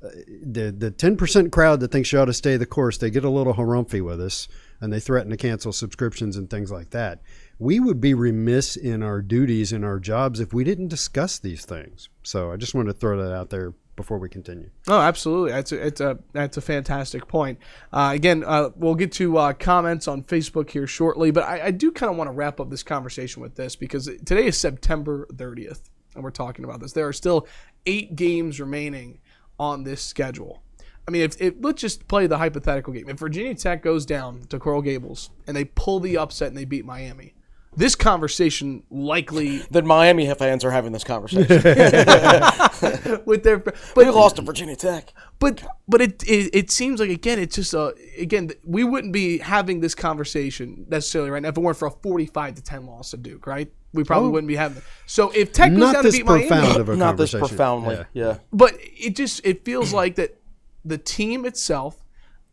the 10% crowd that thinks you ought to stay the course, they get a little harumphy with us, and they threaten to cancel subscriptions and things like that. We would be remiss in our duties and our jobs if we didn't discuss these things. So I just wanted to throw that out there before we continue. Oh, absolutely. That's a fantastic point. Again, we'll get to comments on Facebook here shortly, but I do kind of want to wrap up this conversation with this because today is September 30th, and we're talking about this. There are still 8 games remaining on this schedule. I mean, if let's just play the hypothetical game. If Virginia Tech goes down to Coral Gables and they pull the upset and they beat Miami, this conversation likely Then Miami fans are having this conversation. with their We lost to Virginia Tech. But it seems like again it's just we wouldn't be having this conversation necessarily right now if it weren't for a 45-10 loss to Duke, right? We probably wouldn't be having it. So if Tech goes down to beat Miami, Not this profoundly, yeah. But it feels like that the team itself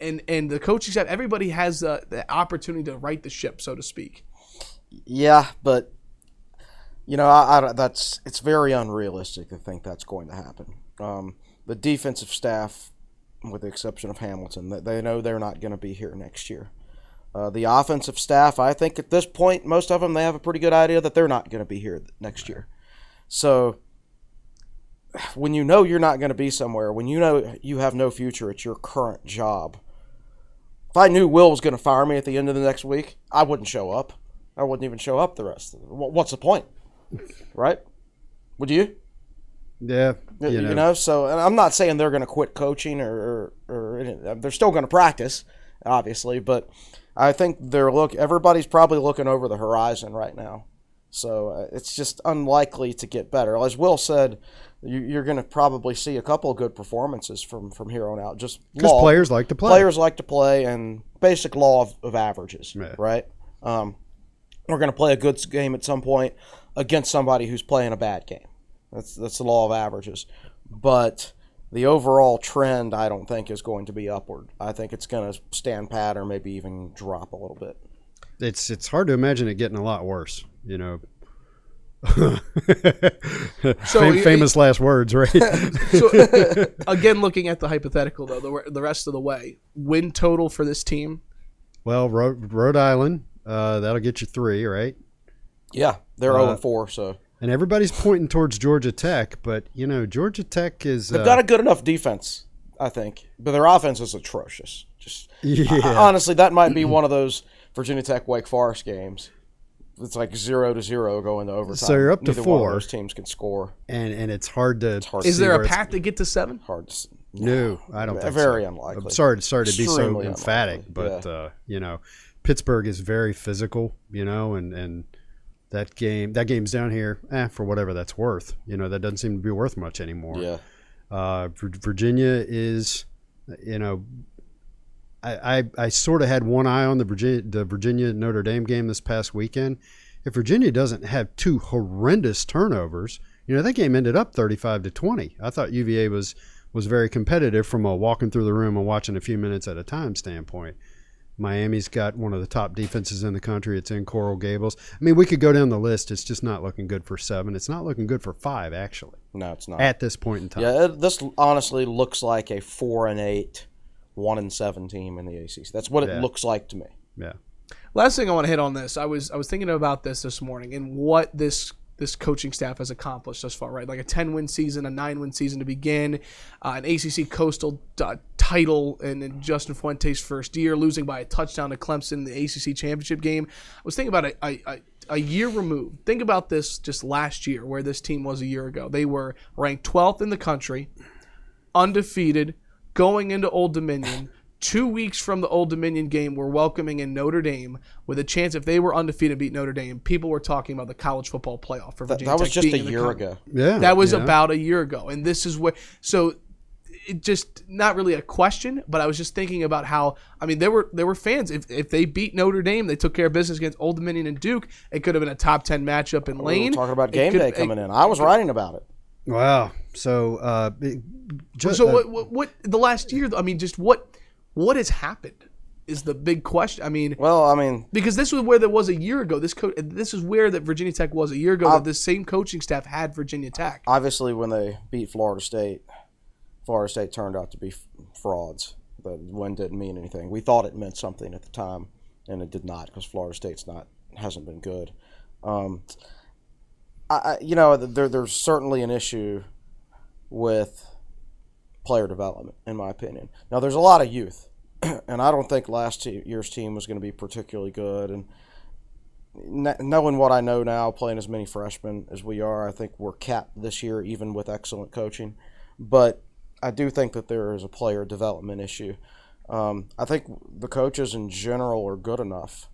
and the coaching staff, everybody has the opportunity to right the ship, so to speak. Yeah, but it's very unrealistic to think that's going to happen. The defensive staff, with the exception of Hamilton, they know they're not going to be here next year. The offensive staff, I think at this point, most of them, they have a pretty good idea that they're not going to be here next year. So when you know you're not going to be somewhere, when you know you have no future at your current job, if I knew Will was going to fire me at the end of the next week, I wouldn't show up. I wouldn't even show up the rest of it. What's the point? Right? Would you? Yeah. So and I'm not saying they're going to quit coaching or they're still going to practice, obviously, but I think everybody's probably looking over the horizon right now. So it's just unlikely to get better. As Will said, you're going to probably see a couple of good performances from here on out. Just because players like to play. Players like to play, and basic law of averages, yeah. Right? We're going to play a good game at some point against somebody who's playing a bad game. That's the law of averages. But the overall trend, I don't think, is going to be upward. I think it's going to stand pat or maybe even drop a little bit. It's hard to imagine it getting a lot worse, So famous last words, right? So again, looking at the hypothetical though, the rest of the way, win total for this team. Well, Rhode Island, that'll get you 3, right? Yeah, they're 0-4, so. And everybody's pointing towards Georgia Tech, but Georgia Tech is they've got a good enough defense, I think, but their offense is atrocious. Honestly, that might be one of those Virginia Tech Wake Forest games. It's like 0-0 going to overtime. So you're up to Neither 4. One of those teams can score, and it's hard to. Is there a path to get to 7? Hard to. No, I don't think very so. Unlikely. I'm sorry to be so emphatic, unlikely. But Pittsburgh is very physical, and that game's down here for whatever that's worth. That doesn't seem to be worth much anymore. Yeah. Virginia is, I sort of had one eye on the Virginia Notre Dame game this past weekend. If Virginia doesn't have 2 horrendous turnovers, that game ended up 35-20. I thought UVA was very competitive from a walking through the room and watching a few minutes at a time standpoint. Miami's got one of the top defenses in the country. It's in Coral Gables. I mean, we could go down the list. It's just not looking good for 7. It's not looking good for 5, actually. No, it's not. At this point in time. Yeah, this honestly looks like a 4-8, 1-7 team in the ACC. That's what it looks like to me. Yeah. Last thing I want to hit on this. I was thinking about this morning and what this coaching staff has accomplished thus far, right? Like a 10-win season, a 9-win season to begin, an ACC Coastal title in Justin Fuente's first year, losing by a touchdown to Clemson in the ACC championship game. I was thinking about a year removed. Think about this just last year, where this team was a year ago. They were ranked 12th in the country, undefeated, going into Old Dominion. 2 weeks from the Old Dominion game, we're welcoming in Notre Dame with a chance. If they were undefeated and beat Notre Dame, people were talking about the college football playoff for Virginia Tech. That was just a year ago. Yeah, that was about a year ago, and this is where. So, it just not really a question, but I was just thinking about how. I mean, there were fans. If they beat Notre Dame, they took care of business against Old Dominion and Duke. It could have been a top 10 matchup in Lane. We're talking about game day coming in. I was writing about it. Wow. So, what the last year? I mean, just what has happened is the big question. I mean, because this was where there was a year ago. This is where that Virginia Tech was a year ago. That this same coaching staff had Virginia Tech. Obviously, when they beat Florida State, Florida State turned out to be frauds. The win didn't mean anything. We thought it meant something at the time, and it did not, because Florida State's hasn't been good. There's certainly an issue with player development, in my opinion. Now, there's a lot of youth, and I don't think last year's team was going to be particularly good. And knowing what I know now, playing as many freshmen as we are, I think we're capped this year, even with excellent coaching. But I do think that there is a player development issue. I think the coaches in general are good enough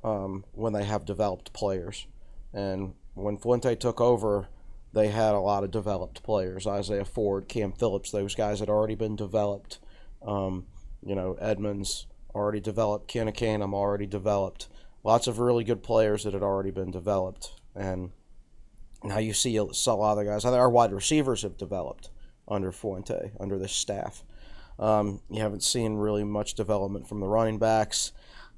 when they have developed players. And when Fuente took over, they had a lot of developed players. Isaiah Ford, Cam Phillips, those guys had already been developed. Edmonds already developed. Kennecanum already developed. Lots of really good players that had already been developed. And now you see a lot of the guys. Our wide receivers have developed under Fuente, under this staff. You haven't seen really much development from the running backs.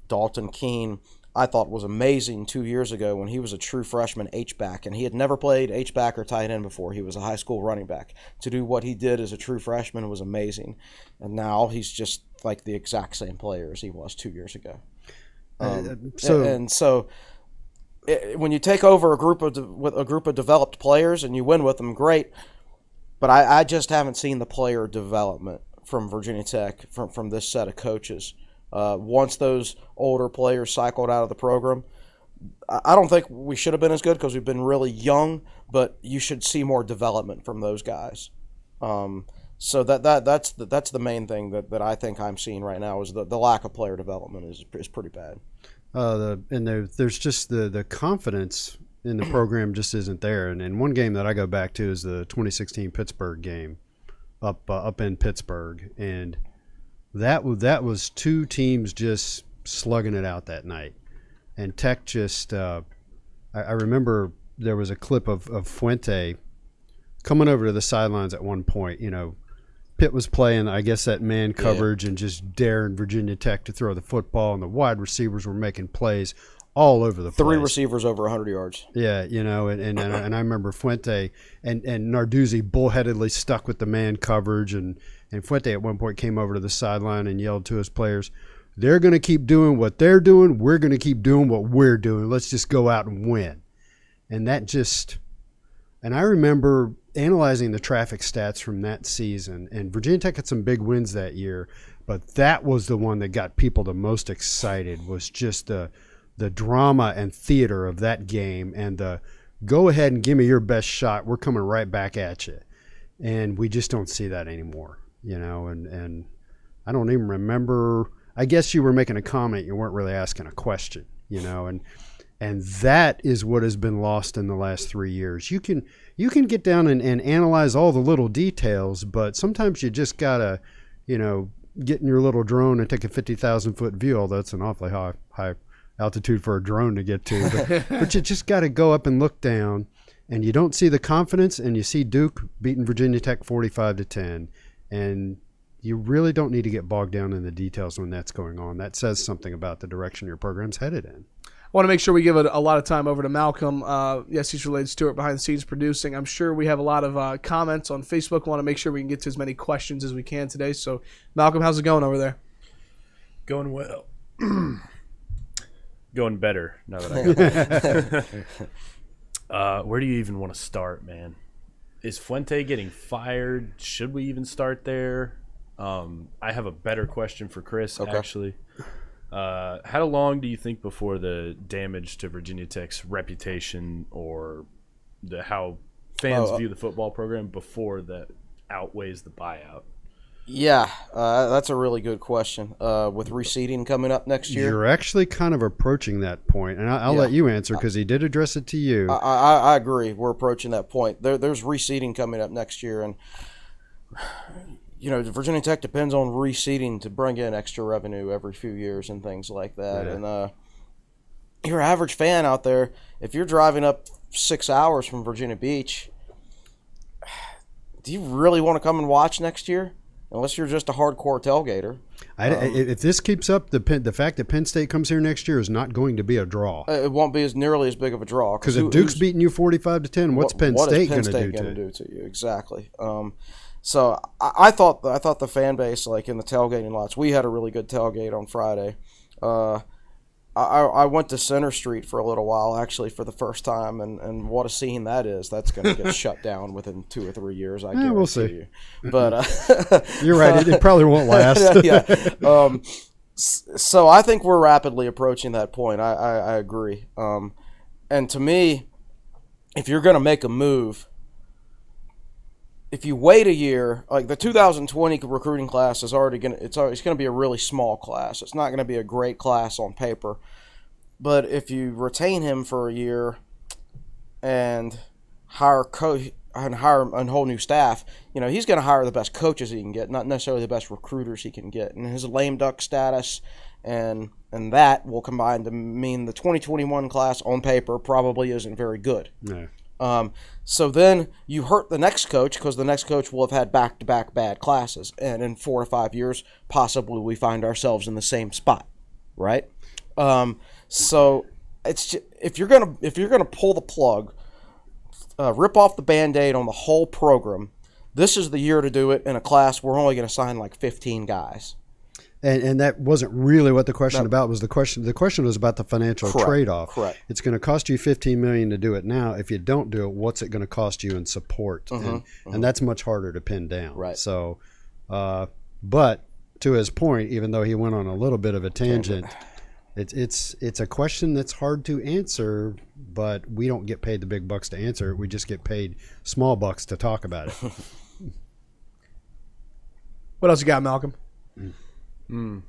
Dalton Keene, I thought, was amazing 2 years ago when he was a true freshman H-back, and he had never played H-back or tight end before. He was a high school running back. To do what he did as a true freshman was amazing. And now he's just like the exact same player as he was 2 years ago. So when you take over with a group of developed players and you win with them, great. But I just haven't seen the player development from Virginia Tech, from this set of coaches. Once those older players cycled out of the program, I don't think we should have been as good because we've been really young, but you should see more development from those guys. So that's the main thing that I think I'm seeing right now is the lack of player development is pretty bad. There's just the confidence in the program just isn't there. And one game that I go back to is the 2016 Pittsburgh game up in Pittsburgh, and that was two teams just slugging it out that night. And Tech just I remember there was a clip of Fuente coming over to the sidelines at one point. Pitt was playing, I guess, that man coverage and just daring Virginia Tech to throw the football, and the wide receivers were making plays all over the place. 3 receivers over 100 yards. Yeah, and I remember Fuente and Narduzzi bullheadedly stuck with the man coverage, and Fuente at one point came over to the sideline and yelled to his players, "They're going to keep doing what they're doing. We're going to keep doing what we're doing. Let's just go out and win." And I remember analyzing the traffic stats from that season, and Virginia Tech had some big wins that year, but that was the one that got people the most excited, was just the drama and theater of that game, and the go ahead and give me your best shot. We're coming right back at you. And we just don't see that anymore, and I don't even remember. I guess you were making a comment. You weren't really asking a question, and that is what has been lost in the last 3 years. You can get down and analyze all the little details, but sometimes you just gotta, get in your little drone and take a 50,000-foot view, although it's an awfully high altitude for a drone to get to. But you just got to go up and look down, and you don't see the confidence, and you see Duke beating Virginia Tech 45-10, and you really don't need to get bogged down in the details when that's going on. That says something about the direction your program's headed in. I want to make sure we give a lot of time over to Malcolm. Yes, he's related to Stuart behind the scenes producing. I'm sure we have a lot of comments on Facebook. I want to make sure we can get to as many questions as we can today. So, Malcolm, how's it going over there? Going well. Going better now that I got where do you even want to start, man? Is Fuente getting fired? Should we even start there? I have a better question for Chris, actually. How long do you think before the damage to Virginia Tech's reputation or how fans view the football program before that outweighs the buyout? Yeah, that's a really good question. With reseeding coming up next year, you're actually kind of approaching that point, and I'll let you answer because he did address it to you. I agree. We're approaching that point. There's reseeding coming up next year, and Virginia Tech depends on reseeding to bring in extra revenue every few years and things like that. Yeah. And your average fan out there, if you're driving up 6 hours from Virginia Beach, do you really want to come and watch next year? Unless you're just a hardcore tailgater. If this keeps up, the fact that Penn State comes here next year is not going to be a draw. It won't be nearly as big of a draw. Because if Duke's beating you 45-10, what's Penn State going to do to you? Exactly. So I thought the fan base, like in the tailgating lots, we had a really good tailgate on Friday. I went to Center Street for a little while, actually, for the first time, and what a scene that is. That's going to get shut down within 2 or 3 years, I guarantee we'll see. you. But You're right. It probably won't last. yeah. So I think we're rapidly approaching that point. I agree. And to me, if you're going to make a move, if you wait a year, like the 2020 recruiting class is already going to, it's going to be a really small class. It's not going to be a great class on paper. But if you retain him for a year and hire a whole new staff, he's going to hire the best coaches he can get, not necessarily the best recruiters he can get. And his lame duck status and that will combine to mean the 2021 class on paper probably isn't very good. No. So then you hurt the next coach because the next coach will have had back-to-back bad classes, and in 4 to 5 years, possibly we find ourselves in the same spot, right? So it's just, if you're gonna pull the plug, rip off the Band-Aid on the whole program, this is the year to do it in a class we're only going to sign like 15 guys. And that wasn't really what the question about was. The question was about the financial trade-off. Correct. It's going to cost you $15 million to do it now. If you don't do it, what's it going to cost you in support? And that's much harder to pin down. Right. So, but to his point, even though he went on a little bit of a tangent, it's a question that's hard to answer. But we don't get paid the big bucks to answer it. We just get paid small bucks to talk about it. What else you got, Malcolm? I'm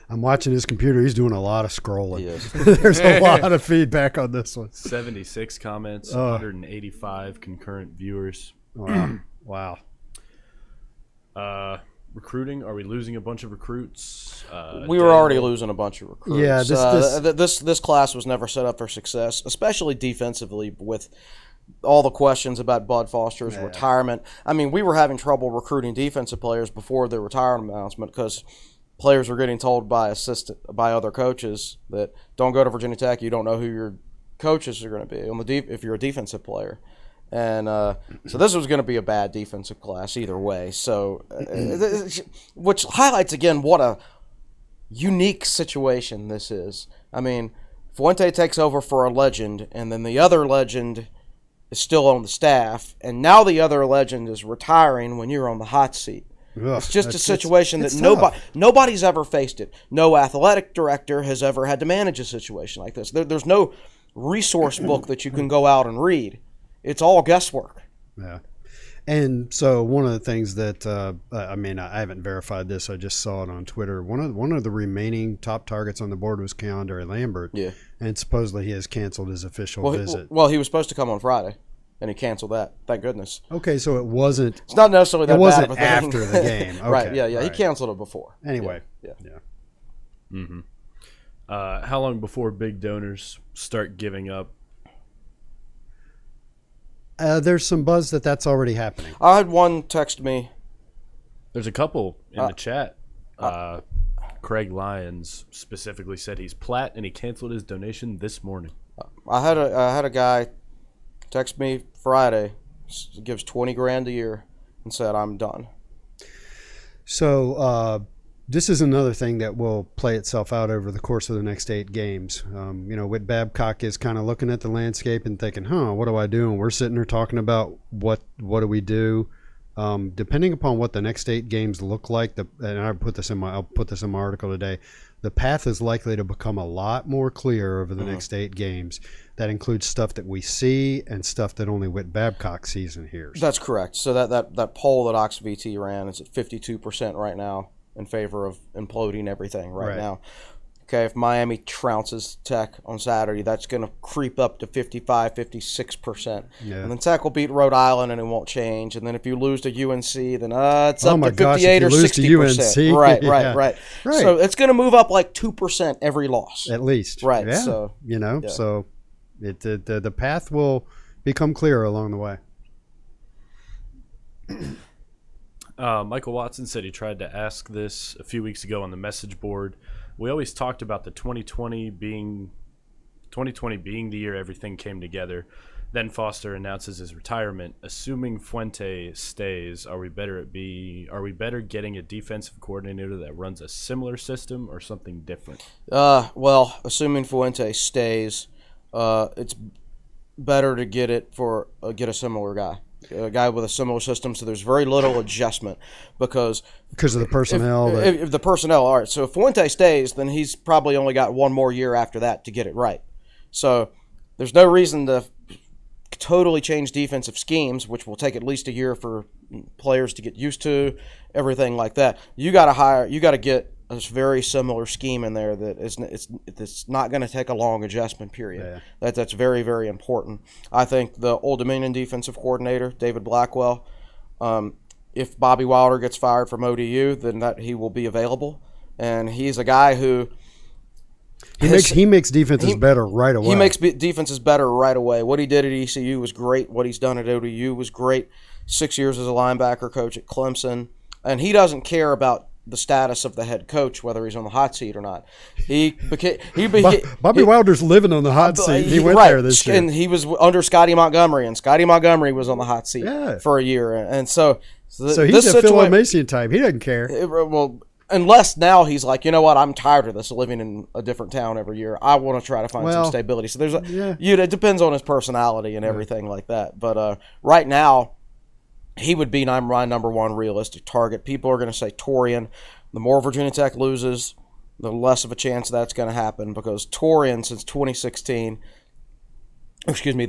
watching his computer. He's doing a lot of scrolling. Yes. There's a lot of feedback on this one. 76 comments, 185 concurrent viewers. Wow. Recruiting, are we losing a bunch of recruits? We were already losing a bunch of recruits. Yeah, this class was never set up for success, especially defensively with all the questions about Bud Foster's retirement. I mean, we were having trouble recruiting defensive players before the retirement announcement because players were getting told by other coaches that don't go to Virginia Tech. You don't know who your coaches are going to be if you're a defensive player. And so this was going to be a bad defensive class either way. So, which highlights again what a unique situation this is. I mean, Fuente takes over for a legend, and then the other legend is still on the staff, and now the other legend is retiring when you're on the hot seat. Ugh, it's just a situation that nobody's ever faced it. No athletic director has ever had to manage a situation like this. There's no resource book that you can go out and read. It's all guesswork. Yeah. And so one of the things that I haven't verified this. I just saw it on Twitter. One of the remaining top targets on the board was Keandre Lambert. Yeah. And supposedly he has canceled his official visit. Well, he was supposed to come on Friday, and he canceled that. Thank goodness. Okay, so it wasn't. It's not necessarily that bad of a thing. After the game. Okay, right? Yeah. right. He canceled it before. Anyway. Yeah. Mm-hmm. How long before big donors start giving up? There's some buzz that's already happening. I had one text me. There's a couple in the chat. Craig Lyons specifically said he's Platt and he canceled his donation this morning. I had a guy text me Friday, gives $20,000 a year, and said I'm done. So this is another thing that will play itself out over the course of the next 8 games. Whit Babcock is kind of looking at the landscape and thinking, what do I do? And we're sitting there talking about what do we do? Depending upon what the next 8 games look like, and I'll put this in my article today, the path is likely to become a lot more clear over the next 8 games. That includes stuff that we see and stuff that only Whit Babcock sees and hears. That's correct. So that poll that OxVT ran is at 52% right now in favor of imploding everything right now. Okay, if Miami trounces Tech on Saturday, that's going to creep up to 55, 56%. Yeah. And then Tech will beat Rhode Island and it won't change. And then if you lose to UNC, then it's up to 58 or 60%. Right. So it's going to move up like 2% every loss. At least. Right. Yeah. So, so the path will become clearer along the way. Michael Watson said he tried to ask this a few weeks ago on the message board. We always talked about the 2020 being 2020 being the year everything came together, then Foster announces his retirement. Assuming Fuente stays, are we better getting a defensive coordinator that runs a similar system or something different? Well, assuming Fuente stays, it's better to get a similar guy. A guy with a similar system, so there's very little adjustment because of the personnel. If the personnel, all right. So if Fuente stays, then he's probably only got one more year after that to get it right. So there's no reason to totally change defensive schemes, which will take at least a year for players to get used to, everything like that. You got to get a very similar scheme in there that it's not going to take a long adjustment period. Yeah. That's very, very important. I think the Old Dominion defensive coordinator, David Blackwell, if Bobby Wilder gets fired from ODU, then that he will be available. And he's a guy who he makes defenses better right away. He makes defenses better right away. What he did at ECU was great. What he's done at ODU was great. 6 years as a linebacker coach at Clemson. And he doesn't care about the status of the head coach, whether he's on the hot seat or not. Bobby Wilder's living on the hot seat. He went there this year. And he was under Scotty Montgomery, and Scotty Montgomery was on the hot seat for a year. And so he's a Phil Mason type. He doesn't care. Well, unless now he's like, you know what, I'm tired of this, living in a different town every year. I want to try to find some stability. So it depends on his personality and everything like that. But right now, he would be my number one realistic target. People are going to say Torian. The more Virginia Tech loses, the less of a chance that's going to happen because Torian, since the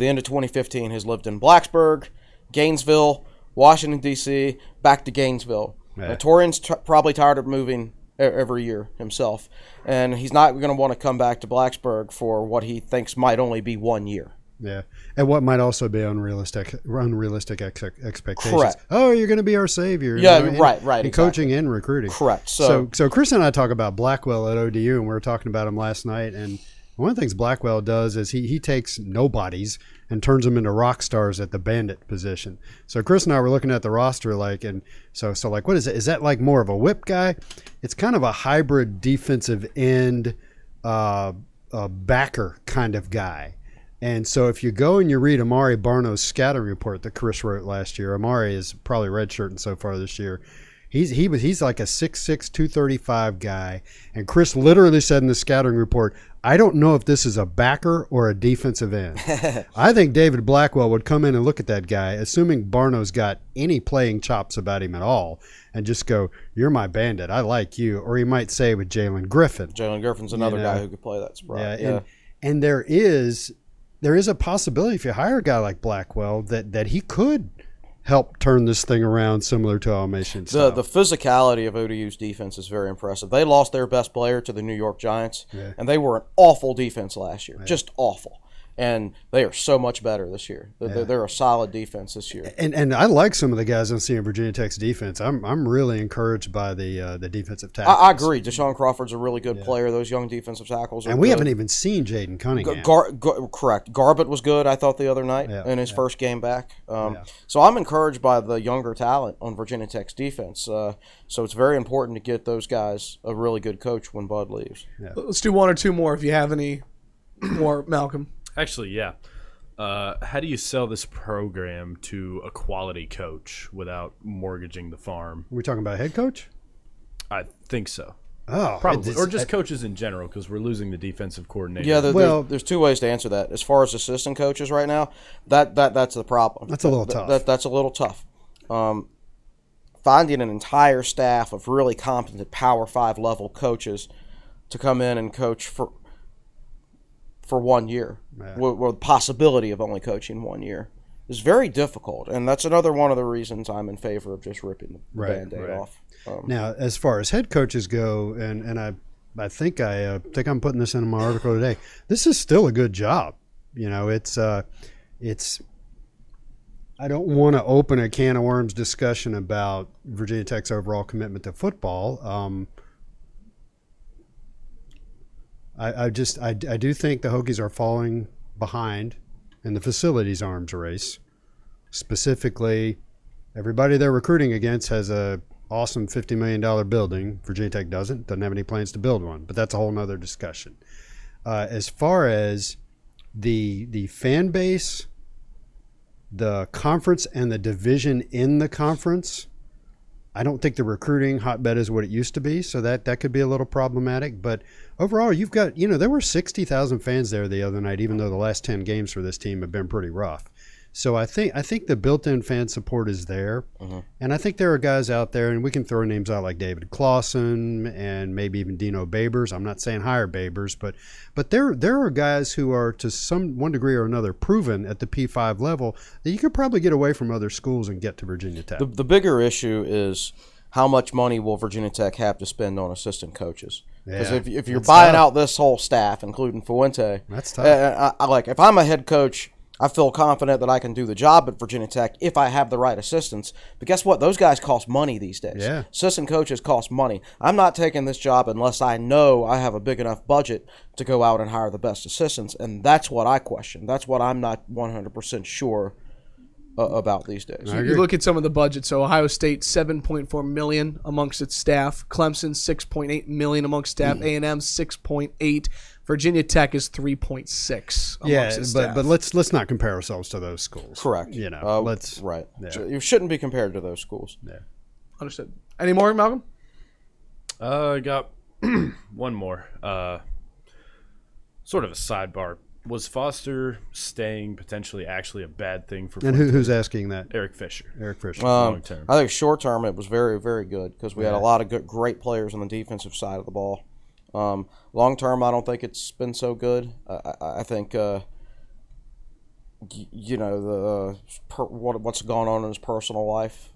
end of 2015, has lived in Blacksburg, Gainesville, Washington, D.C., back to Gainesville. Yeah. Torian's probably tired of moving every year himself, and he's not going to want to come back to Blacksburg for what he thinks might only be 1 year. Yeah, and what might also be unrealistic expectations. Correct. Oh, you're going to be our savior. Yeah, right. In exactly. coaching and recruiting. Correct. So Chris and I talk about Blackwell at ODU, and we were talking about him last night. And one of the things Blackwell does is he takes nobodies and turns them into rock stars at the bandit position. So Chris and I were looking at the roster, what is it? Is that like more of a whip guy? It's kind of a hybrid defensive end backer kind of guy. And so if you go and you read Amari Barno's scouting report that Chris wrote last year, Amari is probably redshirting so far this year. He's like a 6'6", 235 guy. And Chris literally said in the scouting report, I don't know if this is a backer or a defensive end. I think David Blackwell would come in and look at that guy, assuming Barno's got any playing chops about him at all, and just go, you're my bandit. I like you. Or he might say with Jalen Griffin. Jalen Griffin's another guy who could play that spot. Yeah. And there is a possibility if you hire a guy like Blackwell that he could help turn this thing around similar to Almation style. The physicality of ODU's defense is very impressive. They lost their best player to the New York Giants, and they were an awful defense last year, just awful. And they are so much better this year. They're a solid defense this year. And I like some of the guys I'm seeing Virginia Tech's defense. I'm really encouraged by the defensive tackles. I agree. Deshaun Crawford's a really good player. Those young defensive tackles are And we haven't even seen Jaden Cunningham. Correct. Garbett was good, I thought, the other night in his first game back. So I'm encouraged by the younger talent on Virginia Tech's defense. So it's very important to get those guys a really good coach when Bud leaves. Yeah. Let's do one or two more if you have any more, Malcolm. Actually, yeah. How do you sell this program to a quality coach without mortgaging the farm? Are we talking about head coach? I think so. Oh, probably, or just coaches in general, because we're losing the defensive coordinator. Yeah, there's two ways to answer that. As far as assistant coaches right now, that's the problem. That's a little tough. That's a little tough. Finding an entire staff of really competent Power 5 level coaches to come in and coach for 1 year, with the possibility of only coaching 1 year, is very difficult. And that's another one of the reasons I'm in favor of just ripping the Band-Aid off. Now, as far as head coaches go, and I think I'm putting this in my article today, this is still a good job. You know, it's I don't want to open a can of worms discussion about Virginia Tech's overall commitment to football. I do think the Hokies are falling behind in the facilities arms race. Specifically, everybody they're recruiting against has a awesome $50 million building. Virginia Tech doesn't have any plans to build one, but that's a whole nother discussion. As far as the fan base, the conference, and the division in the conference, I don't think the recruiting hotbed is what it used to be, so that could be a little problematic. But overall, you've got, there were 60,000 fans there the other night, even though the last 10 games for this team have been pretty rough. So I think the built-in fan support is there, and I think there are guys out there, and we can throw names out like David Clausen and maybe even Dino Babers. I'm not saying hire Babers, but there are guys who are to one degree or another proven at the P5 level that you could probably get away from other schools and get to Virginia Tech. The bigger issue is how much money will Virginia Tech have to spend on assistant coaches? Because if you're buying out this whole staff, including Fuente, that's tough. If I'm a head coach, I feel confident that I can do the job at Virginia Tech if I have the right assistants. But guess what? Those guys cost money these days. Yeah. Assistant coaches cost money. I'm not taking this job unless I know I have a big enough budget to go out and hire the best assistants. And that's what I question. That's what I'm not 100% sure about these days. You look at some of the budgets. So Ohio State, $7.4 million amongst its staff. Clemson, $6.8 million amongst staff. A&M, $6.8. Virginia Tech is 3.6. Yeah, but let's not compare ourselves to those schools. Correct. Let's right. Yeah. You shouldn't be compared to those schools. Yeah. Understood. Any more, Malcolm? I got one more. Sort of a sidebar. Was Foster staying potentially actually a bad thing for? And who's asking that? Eric Fisher. Long term. I think short term it was very, very good because we had a lot of great players on the defensive side of the ball. Long term, I don't think it's been so good. I think what's gone on in his personal life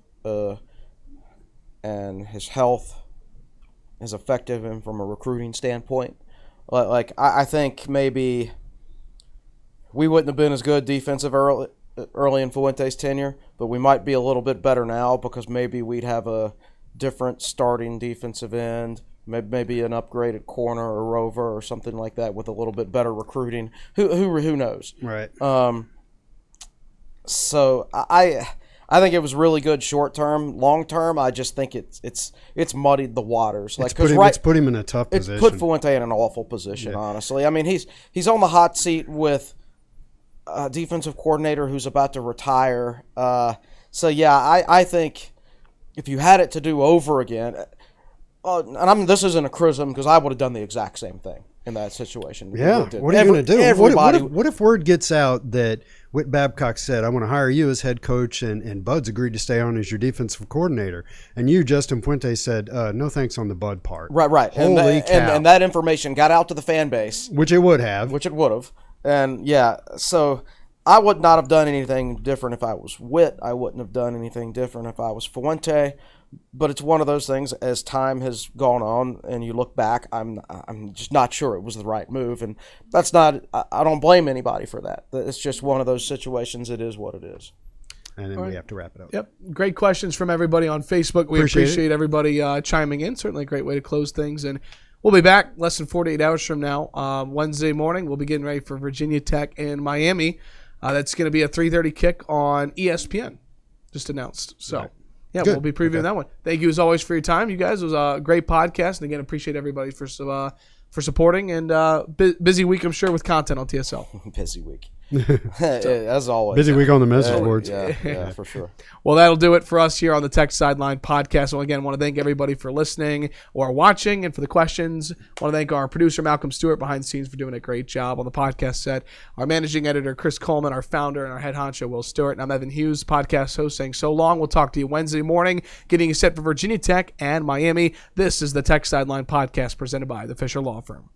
and his health has affected him from a recruiting standpoint. I think maybe we wouldn't have been as good defensive early in Fuente's tenure, but we might be a little bit better now because maybe we'd have a different starting defensive end. Maybe an upgraded corner or rover or something like that with a little bit better recruiting. Who knows? Right. So I think it was really good short term. Long term, I just think it's muddied the waters. It's put him in a tough position. It's put Fuente in an awful position, honestly. I mean, he's on the hot seat with a defensive coordinator who's about to retire. I think if you had it to do over again. This isn't a criticism because I would have done the exact same thing in that situation. Yeah, what are you going to do? What if word gets out that Whit Babcock said, I want to hire you as head coach, and Bud's agreed to stay on as your defensive coordinator, and you, Justin Fuente, said, no thanks on the Bud part. Right. Holy cow. And that information got out to the fan base. Which it would have. And, so I would not have done anything different if I was Whit. I wouldn't have done anything different if I was Fuente. But it's one of those things, as time has gone on and you look back, I'm just not sure it was the right move. And that's not – I don't blame anybody for that. It's just one of those situations. It is what it is. And then we have to wrap it up. Yep. Great questions from everybody on Facebook. We appreciate everybody chiming in. Certainly a great way to close things. And we'll be back less than 48 hours from now. Wednesday morning, we'll be getting ready for Virginia Tech and Miami. That's going to be a 3:30 kick on ESPN, just announced. So. Right. Yeah, Good. We'll be previewing that one. Thank you as always for your time, you guys. It was a great podcast, and again, appreciate everybody for supporting. And busy week, I'm sure, with content on TSL. Busy week. As always. Busy week on the message boards. Yeah, for sure. Well, that'll do it for us here on the Tech Sideline podcast. Well, again, I want to thank everybody for listening or watching and for the questions. I want to thank our producer, Malcolm Stewart, behind the scenes for doing a great job on the podcast set. Our managing editor, Chris Coleman, our founder, and our head honcho, Will Stewart. And I'm Evan Hughes, podcast host, saying so long. We'll talk to you Wednesday morning, getting you set for Virginia Tech and Miami. This is the Tech Sideline podcast presented by the Fisher Law Firm.